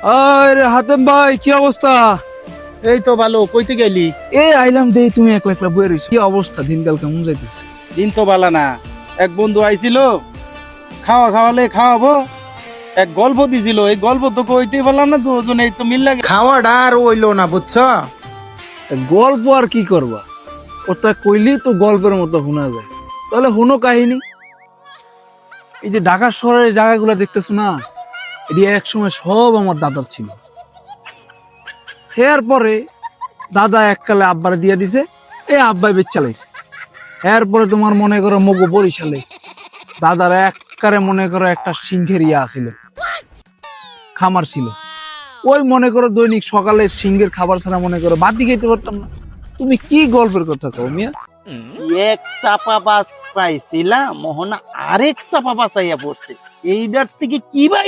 আরে হাতেম ভাই, কি অবস্থা? এই তো ভালো, কইতে গেলি? এই আইলাম দেই, তুমি একলা একলা বয়ে রইছো। কি অবস্থা, দিনকাল কেমন যাইতেছে? দিন তো বালা না। এক বন্ধু আইছিল, খাওয়ালে খাওয়াবো, এক গল্প দিছিল, এই গল্প তো কইতেই পারলাম না, দুজনে এই তো মিল লাগে। খাওয়াটা আর হইলো না, বুঝছো? গল্প আর কি করবা, ওটা কইলি তো গল্পের মতো শোনা যায়। তাহলে শোনো কাহিনী। এই যে ঢাকা শহরের জায়গাগুলো দেখতেছো না, এটি এক সময় সব আমার দাদার ছিল। এরপরে দাদা এককালে আব্বারে দিয়ে দিছে, এই আব্বাই বেচ চালাইছে। এরপরে তোমার মনে করো মগো বরিশালে দাদার এককারে মনে করো একটা সিংহের ইয়া আছিল, খামার ছিল। ওই মনে করো দৈনিক সকালে সিংহের খাবার ছাড়া মনে করো বাতি খেতে পারতাম না। তুমি কি গল্পের কথা কও মিয়া? এক চাপা বাস পাইছিলাম, মোহনা আরেক চাপা বাস আইয়া পড়ছে। এইটার থেকে কি ভাই